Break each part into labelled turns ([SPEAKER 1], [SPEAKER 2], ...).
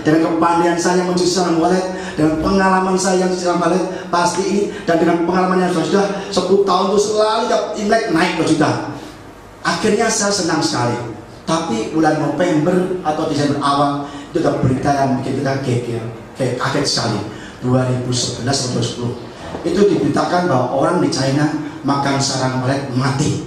[SPEAKER 1] dengan kepandaian saya mencuci sarang walet, dengan pengalaman saya yang sarang walet pasti ini, dan dengan pengalaman yang sudah 10 tahun itu selalu tiap Imlek naik 2 juta. Akhirnya saya senang sekali. Tapi bulan November atau Desember awal itu ada berita yang bikin kita kaget sekali. 2011 atau 2010 itu diberitakan bahwa orang di China makan sarang walet mati.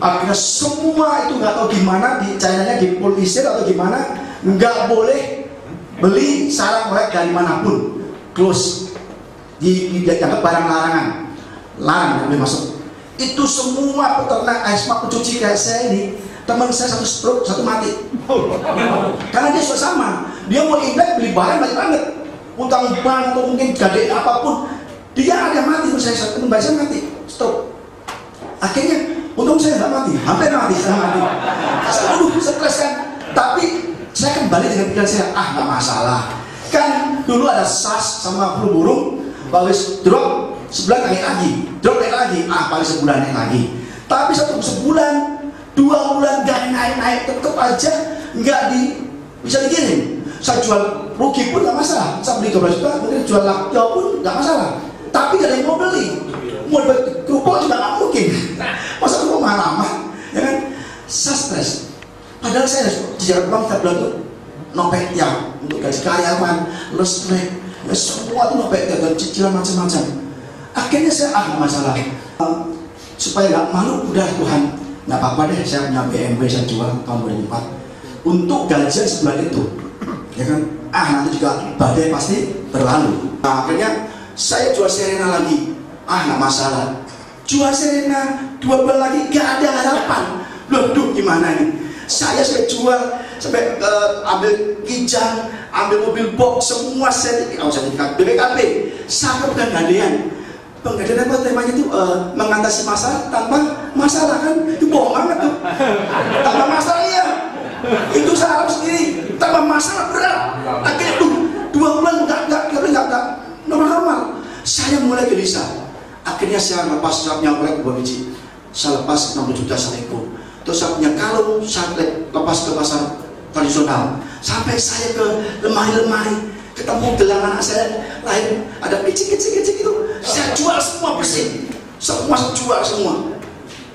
[SPEAKER 1] Akhirnya semua itu nggak tahu gimana di China-nya dipolisir atau gimana, nggak boleh beli sarang walet dari manapun, close, dianggap barang larangan, larang boleh masuk. Itu semua peternak asma pencuci kayak saya ini, teman saya satu stroke, satu mati, karena dia sudah sama, dia mau Imlek beli barang banyak banget, utang bank atau mungkin gadein apapun, dia ada mati, teman saya mati, stroke. Akhirnya untung saya nggak mati, hampir mati, saya mati. Aduh, stres kan. Tapi saya kembali dengan pikiran saya, nggak masalah. Kan dulu ada SARS sama flu burung, bagus drop, sebulan lagi, drop lagi, paling sebulan lagi. Tapi sebulan, 2 bulan nggak naik, tetap aja nggak bisa dikirim. Saya jual rugi pun nggak masalah. Saya beli 12 juta, mungkin jual lagi pun nggak masalah. Tapi nggak ada yang mau beli. Mau dapat kupon juga nggak mungkin. Masa kupon lama, ya kan? Saya stres. Padahal saya jarak uang tiap bulan tuh nopet ya untuk gaji karyawan, listrik, ya semua tuh nopet ya, dan cicilan macam-macam. Akhirnya saya nggak masalah. Supaya nggak malu, udah Tuhan, nggak apa-apa deh, saya punya BMW saya jual tahun 2004 untuk gajian sebulan itu, ya kan? Nanti juga badai pasti berlalu. Akhirnya saya jual Serena lagi. Nggak masalah. Jual Serena 2 bulan lagi gak ada harapan. Loh, gimana ini? Saya jual sampai ambil kijang, ambil mobil box, semua sertifikat BPKB. Saya pegadaian. Pegadaian apa temanya itu? Mengatasi masalah tanpa masalah, kan? Itu bohong banget tuh. Tanpa masalah ya. Itu saya harap sendiri. Tanpa masalah berat. Akhirnya 2 bulan nggak normal. Saya mulai gelisah. Akhirnya saya lepas, saya punya walet 2 biji, saya lepas 60 juta seleko. Terus saya punya kalung, saya lepas ke pasar tradisional. Sampai saya ke lemari-lemari, ketemu gelang anak saya lain, ada kecil-kecil itu, saya jual semua bersih, semua saya jual semua.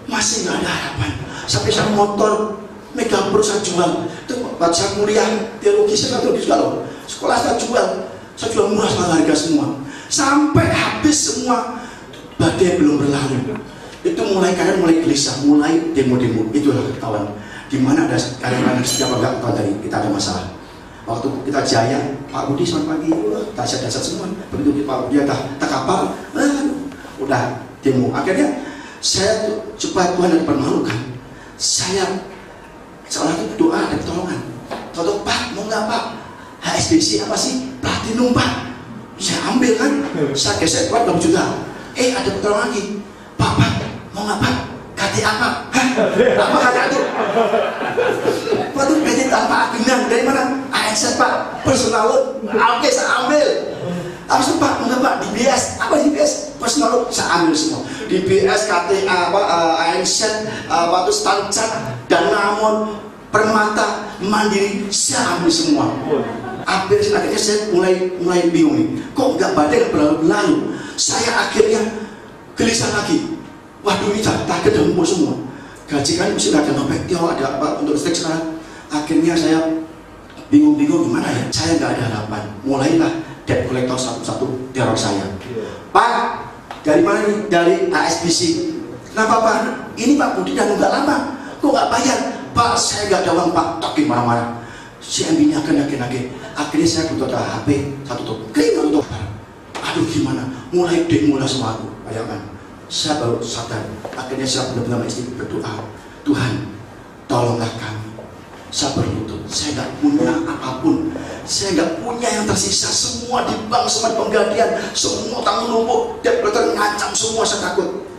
[SPEAKER 1] Masih nggak ada harapan. Sampai saya motor Mega Pro saya jual. Itu buat saya kuliah teologi, saya nggak juga loh. Sekolah saya jual murah sama harga semua. Sampai habis semua. Badai belum berlalu, itu kalian mulai gelisah, mulai demo-demo. Itulah kawan, dimana ada karyawan setiap agak kawan dari kita ada masalah. Waktu kita jaya, Pak Budi selamat pagi, dahsyat semua. Begitu Pak Budi tak kapal, udah demo. Akhirnya saya coba Tuhan yang dipermalukan. Saya salah satu doa ada pertolongan. Contoh, Pak mau nggak Pak? HSBC apa sih? Platinum Pak. Saya ambil kan, saya gesek buat 20 juta. Ada pertolongan lagi. Pak, mau nggak Pak? KTA Pak? Apa KTA itu? Pak itu PT tanpa agenan. Dari mana? ASN Pak, personal loan. Oke, saya ambil. Habis itu Pak, mau nggak Pak? DBS. Apa DBS? Personal loan, saya ambil semua. DBS, KTA, ASN, itu Stancat, Danamon, Permata, Mandiri, saya ambil semua. Akhirnya saya mulai bingung nih. Kok nggak badai berlalu? Saya akhirnya gelisah lagi. Waduh, ini target udah ngumpul semua. Gaji kan mesti ada nopet, ada apa untuk listrik sekarang. Akhirnya saya bingung gimana ya. Saya nggak ada harapan. Mulailah debt collector satu-satu teror saya. Pak, dari mana nih? Dari ASBC. Kenapa Pak? Ini Pak Budi dan nggak lama. Kok nggak bayar? Pak, saya nggak ada uang Pak. Tokin marah-marah. Si MB-nya akan yakin. Akhirnya saya butuh HP satu tuh. Kering tutup. Aduh gimana? Mulai semua aku. Bayangkan. Saya baru sadar. Akhirnya saya benar-benar istri berdoa. Tuhan, tolonglah kami. Saya berlutut. Saya nggak punya apapun. Saya nggak punya yang tersisa. Semua di bank, semua di penggadaian, semua tanggung numpuk. Debt collector ngancam semua. Saya takut.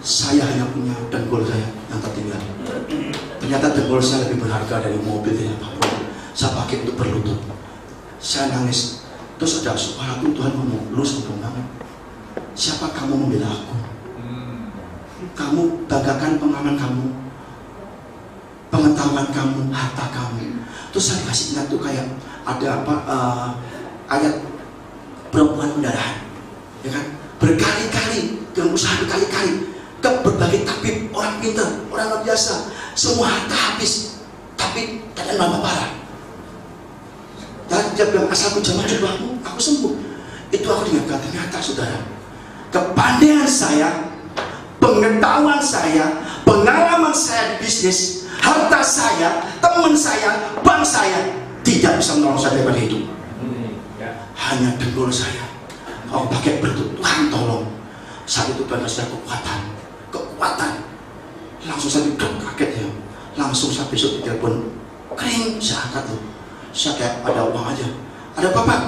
[SPEAKER 1] Saya hanya punya dengkul saya yang tertinggal. Ternyata dengkul saya lebih berharga dari mobil dan apapun. Saya pakai untuk berlutut. Saya nangis. Terus ada suara Tuhan ngomong, lu sombong banget. Siapa kamu membela aku? Kamu banggakan pengalaman kamu, pengetahuan kamu, harta kamu. Terus saya kasih ingat tuh kayak ada apa ayat perempuan pendarahan, ya kan? Berkali-kali dengan usaha berkali-kali ke berbagai tabib, orang pintar, orang luar biasa, semua harta habis, tapi keadaan mama parah. Dan dia bilang, asal aku jamah cobamu, aku sembuh. Itu aku dengar, ternyata saudara, kepandaian saya, pengetahuan saya, pengalaman saya di bisnis, harta saya, teman saya, bank saya tidak bisa menolong saya daripada itu. Hanya dengkul saya. Kalau pakai bentuk Tuhan tolong. Saat itu benar saya kekuatan. Langsung saya kaget ya. Langsung saya besok telepon kering, saya angkat tuh. Saya kayak ada uang aja. Ada apa Pak?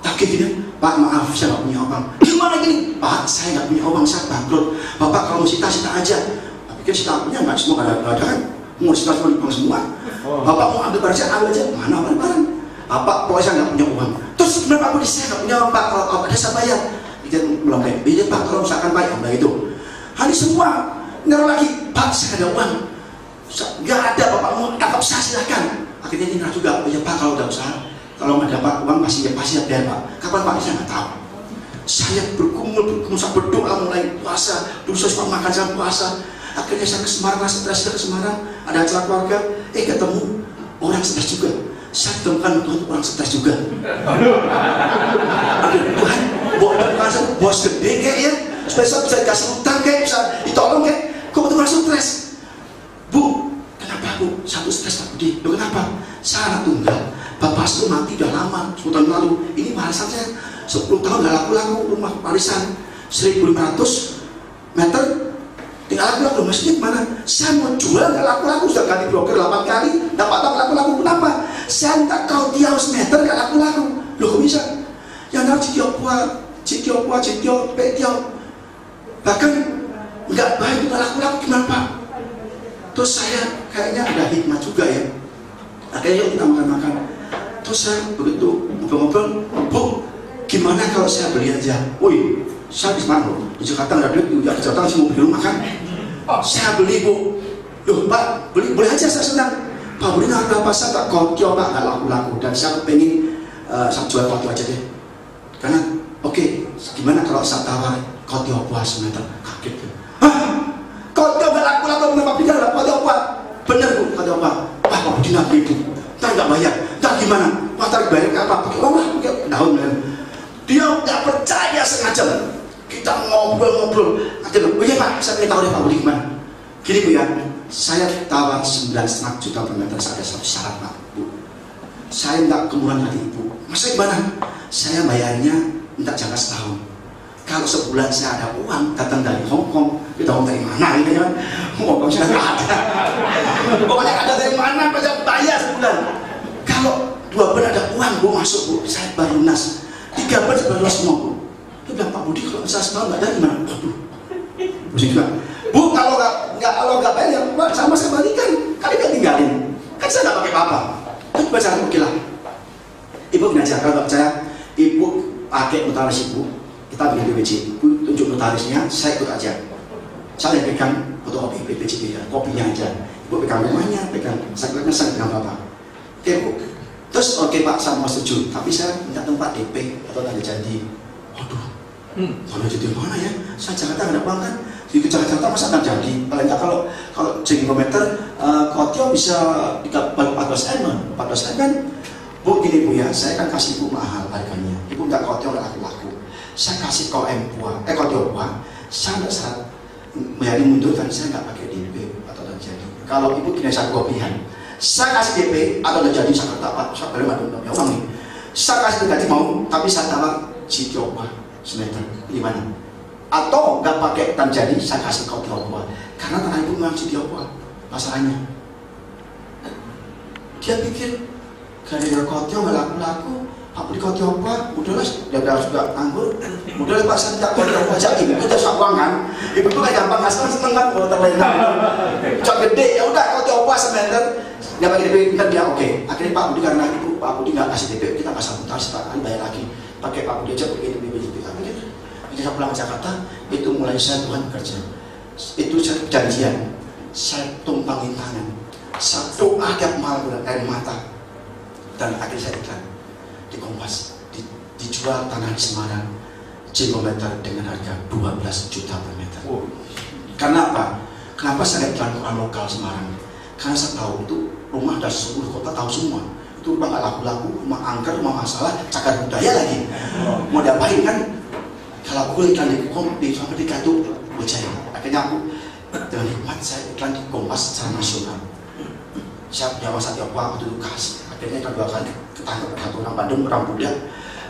[SPEAKER 1] Tagih gini, Pak maaf saya nggak punya uang. Gimana gini? Pak saya nggak punya uang, saya bangkrut. Bapak kalau mau sita aja. Tapi kan sita punya nggak semua nggak ada kan? Mau sita semua dibuang semua. Bapak mau ambil barang saya ambil aja. Mana barang? Bapak pokoknya saya nggak punya uang. Terus sebenarnya Pak Budi saya nggak punya uang Pak. Kalau ada saya bayar. Dia belum bayar. Iya Pak kalau misalkan bayar udah itu. Hari semua ngerol lagi. Pak saya ada uang. Nggak ada Bapak mau tangkap saya silakan. Akhirnya dia juga. Ya Pak kalau udah usaha. Kalau nggak dapat uang pasti bayar Pak. Kapan Pak saya nggak tahu. Saya berkumul saya berdoa mulai puasa. Dulu saya suka makan saya puasa. Akhirnya saya ke Semarang, stres ke Semarang. Ada acara keluarga. Ketemu orang stres juga. Saya temukan Tuhan orang stres juga. Aduh Tuhan, bos gede kayak ya, supaya bisa dikasih utang kayak, bisa ditolong kayak. Kok betul langsung stres? Bu, kenapa Bu? Satu stres Pak Budi. Loh kenapa? Saya anak tunggal. Bapak itu mati udah lama, 10 tahun lalu. Ini warisan saya 10 tahun gak laku-laku rumah warisan 1.500 meter. Tinggal laku-laku masjid mana? Saya mau jual gak laku-laku, sudah ganti broker 8 kali, dapat laku-laku. Kenapa? Saya minta kau dia 100 meter gak laku-laku. Loh kok bisa? Yang tahu Citio, Petio. Bahkan nggak baik gak laku-laku gimana Pak? Terus saya kayaknya ada hikmah juga ya. Akhirnya yuk kita makan-makan. Terus saya begitu ngobrol-ngobrol, Bu, gimana kalau saya beli aja? Woi, saya di Semarang loh, di Jakarta nggak ada duit, di Jakarta masih mau beli rumah kan? Saya beli Bu. Loh Pak, boleh aja saya senang. Pak beli nggak berapa, saya tak kontio Pak, nggak laku-laku. Dan saya pengen saya jual waktu aja deh. Karena oke, gimana kalau saya tawar kontio puas meter? Kaget tuh. Hah? Kontio nggak laku-laku, kenapa beli nggak kontio puas? Bener Bu, kontio puas. Wah, Pak Budi nggak beli Bu. Ntar nggak bayar. Ntar gimana? Wah, ntar bayar ke apa? Pakai uang lah, pakai daun kan. Dia nggak percaya sengaja. Kita ngobrol-ngobrol. Akhirnya, oh iya Pak, saya pengen tahu deh Pak Budi gimana. Gini Bu ya, saya tawar 9,5 juta per meter. Saya ada satu syarat Pak Bu. Saya minta kemurahan hati Ibu. Masa gimana? Saya bayarnya minta jangka setahun. Kalau sebulan saya ada uang datang dari Hong Kong, kita mau dari mana gitu kan? Hong Kong saya nggak ada. Pokoknya ada dari mana, saya bayar sebulan. Kalau 2 bulan ada uang Bu masuk Bu, saya baru lunas. 3 bulan saya baru lunas semua Bu. Dia bilang Pak Budi kalau saya semalam nggak ada gimana? Waduh, pusing juga. Bu kalau nggak bayar ya sama saya balikan. Kali nggak tinggalin. Kan saya nggak pakai apa-apa. Itu baca oke lah. Ibu gini aja, kalau nggak percaya, Ibu pakai notaris Ibu. Kita bikin BPJ, Ibu tunjuk notarisnya, saya ikut aja. Saya pegang fotokopi BPJ ya, kopinya aja. Ibu pegang rumahnya, pegang sakitnya, saya pegang Bapak. Oke Bu. Terus oke Pak, saya mau setuju, tapi saya minta tempat DP atau tanda jadi. Waduh, tanda jadi mana ya? Saya Jakarta nggak ada uang kan? Di Jakarta masa nggak jadi? Paling nggak kalau kilometer, kotio bisa 14 M kan? Bu gini Bu ya, saya kan kasih Ibu mahal harganya. Ibu nggak kotio nggak laku-laku. Saya kasih kau kotio buah. Saya nggak syarat bayar mundur, dan saya nggak pakai DP atau tanda jadi. Kalau Ibu gini saya kopian. Saya kasih DP atau udah jadi saya kata Pak, saya beli ada uang nih. Saya kasih gaji mau, tapi saya tawar Citiopa semeter gimana? Atau nggak pakai tan jadi, saya kasih kau Citiopa karena tanah Ibu memang Citiopa masalahnya. Dia pikir gara-gara kotio nggak laku-laku, Pak Budi Citiopa, udahlah dia udah juga nganggur, udahlah Pak saya tidak kotio aja, Ibu itu uang kan? Ibu itu kayak gampang asal seneng kan kalau terlalu cok gede ya udah Citiopa semeter. Dia pakai DP, kita bilang oke. Akhirnya Pak Budi karena Ibu, Pak Budi nggak kasih DP, kita pasang notaris, sekali bayar lagi. Pakai Pak Budi aja, pakai DP. Jadi saya pulang ke Jakarta, itu mulai saya Tuhan kerja. Itu saya perjanjian, saya tumpangin tangan. Saya doa tiap malam dengan air mata. Dan akhirnya saya iklan di Kompas, dijual tanah di Semarang J-meter dengan harga 12 juta per meter. Karena apa? Kenapa saya iklan orang lokal Semarang? Karena saya tahu itu rumah dari seluruh kota tahu semua. Itu rumah nggak laku-laku, rumah angker, rumah masalah, cagar budaya lagi. Mau diapain kan? Kalau aku iklan di Amerika itu berjaya. Akhirnya aku dengan hikmat saya iklan di Kompas secara nasional. Saya punya masa Tiongkok waktu itu kasih. Akhirnya iklan 2 kali ketangkep satu orang Bandung, orang Buddha.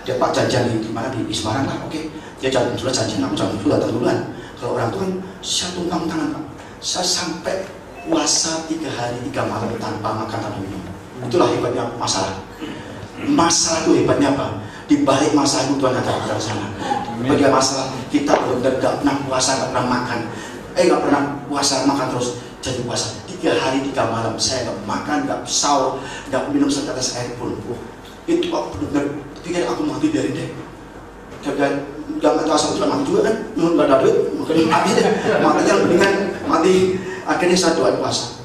[SPEAKER 1] Dia Pak janjian di mana di Semarang lah, oke. Dia jalan dulu janjian, aku jalan dulu datang duluan. Kalau orang itu kan saya tunggang tangan Pak. Saya sampai puasa 3 hari 3 malam tanpa makan tanpa minum. Itulah hebatnya masalah. Masalah itu hebatnya apa? Di balik masalah itu Tuhan ada di sana. Bagi masalah kita benar-benar gak pernah puasa, gak pernah makan, gak pernah puasa makan terus jadi puasa 3 hari 3 malam saya gak makan, gak sahur, gak minum setetes air pun. Itu aku benar-benar pikir aku mati biarin deh. Dan gak tahu juga mati juga kan, nggak ada duit, mungkin mati deh. Matinya mendingan mati. Akhirnya saya doa puasa.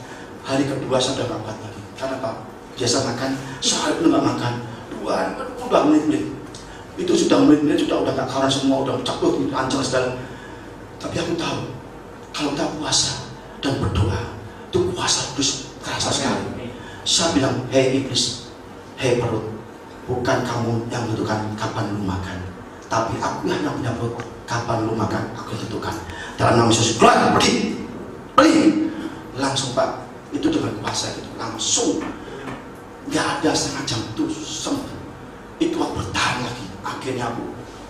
[SPEAKER 1] Hari kedua saya udah gak kuat lagi. Karena apa? Biasa makan, sehari pun gak makan. Udah menit-menit. Itu sudah menit-menit, sudah gak kawan semua, udah cakup, ancur segala. Tapi aku tahu, kalau kita puasa dan berdoa, itu puasa terus terasa sekali. Saya bilang, hei iblis, hei perut, bukan kamu yang menentukan kapan lu makan, tapi aku yang punya perut. Kapan lu makan, aku tentukan. Dalam nama Yesus, keluar, pergi. Langsung Pak, itu dengan puasa gitu, langsung. Gak ada setengah jam itu sembuh. Itu aku bertahan lagi. Akhirnya aku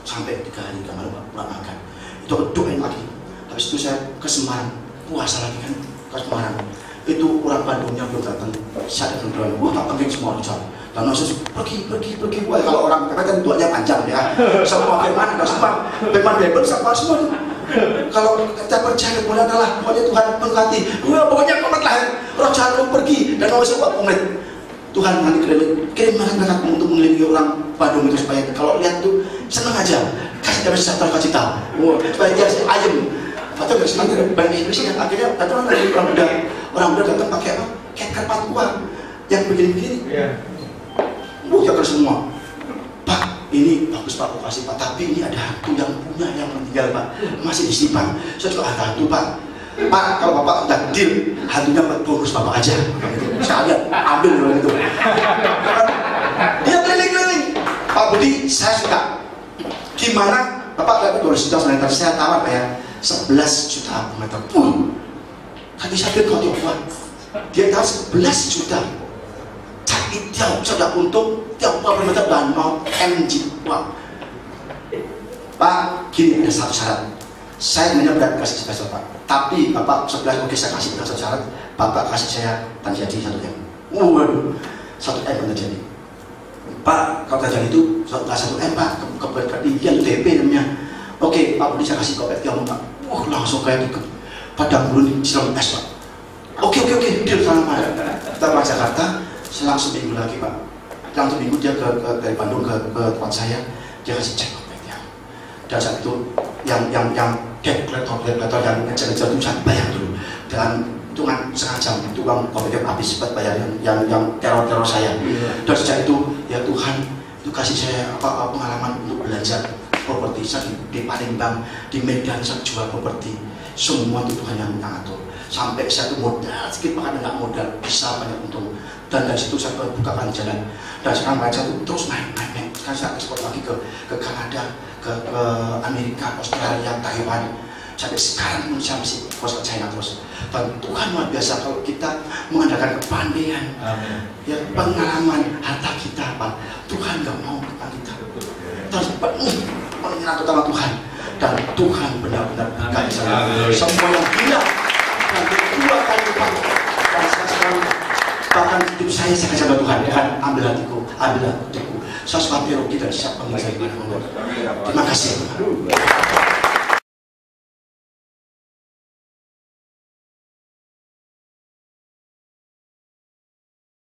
[SPEAKER 1] sampai 3 hari 3 malam gak makan. Itu aku doain lagi. Habis itu saya ke Semarang, puasa lagi kan, ke Semarang. Itu orang Bandungnya belum datang. Saya datang doain, wah tak penting semua dijual. Dan langsung pergi. Wah, kalau orang kan doanya panjang ya. Semua firman, semua firman Bible sama semua. Kalau kita percaya kemudian adalah pokoknya Tuhan berkati. Wah, pokoknya komat lah. Roh jahat pergi dan mau semua komit. Tuhan nanti kirim malaikat untuk mengelilingi orang Bandung itu supaya kalau lihat tuh seneng aja. Kasih dia sejahtera cita. Wah, supaya dia ayam. Atau nggak sih banyak Indonesia yang akhirnya datang orang muda datang pakai apa? Kayak karpat tua yang begini-begini. Jangan semua. Pak, ini bagus Pak, kasih Pak. Tapi ini ada hantu yang punya yang meninggal Pak, masih disimpan. Saya juga ada hantu Pak. Pak, kalau Bapak udah deal, hantunya bonus Bapak aja. Saya ambil dulu itu. Dia keliling-keliling. Pak Budi, saya suka. Gimana? Bapak dapat 200 juta meter, saya tawar bayar 11 juta meter. Tadi saya bilang kalau dia dia tahu 11 juta. Tapi dia sudah untung tiap per meter dan mau MG. Wah. Pak, gini ada satu syarat. Saya hanya berani kasih 11 Pak. Tapi Bapak 11 oke saya kasih satu syarat. Bapak kasih saya tanah jadi 1 M. Waduh, 1 M tanah jadi. Pak, kalau tanah jadi itu 1 M Pak. Ketinggian DP namanya. Oke, Pak Budi saya kasih kopet kamu Pak. Langsung kayak di padang gurun siram es Pak. Oke, deal sama Pak. Kita ke Jakarta. Selang seminggu lagi Pak, langsung minggu dia dari Bandung ke tempat saya, dia kasih cek kopetnya. Dan saat itu yang debt collector yang ngejar-ngejar itu saya bayar dulu. Dan hitungan setengah jam itu uang kopetnya habis buat bayar yang teror saya. Dan sejak itu ya Tuhan itu kasih saya pengalaman untuk belajar properti. Saya di Palembang, di Medan saya jual properti. Semua itu Tuhan yang mengatur. Sampai saya itu modal sedikit makan enggak modal bisa banyak untung. Dan dari situ saya bukakan jalan. Dan sekarang saya itu terus naik. Sekarang saya ekspor lagi ke Kanada, ke Amerika, Australia, Taiwan. Sampai sekarang saya masih ekspor ke China terus. Dan Tuhan luar biasa kalau kita mengandalkan kepandaian, ya pengalaman harta kita Pak. Tuhan nggak mau kita terus penuh mengatur sama Tuhan. Dan Tuhan benar-benar berkati saya. Semua yang hilang dan kedua kali lipat. Dan saya sekarang bahkan hidup saya kasih Tuhan. Tuhan ambil hatiku. Saya sepati rugi dan siap menginjak. Terima kasih Tuhan.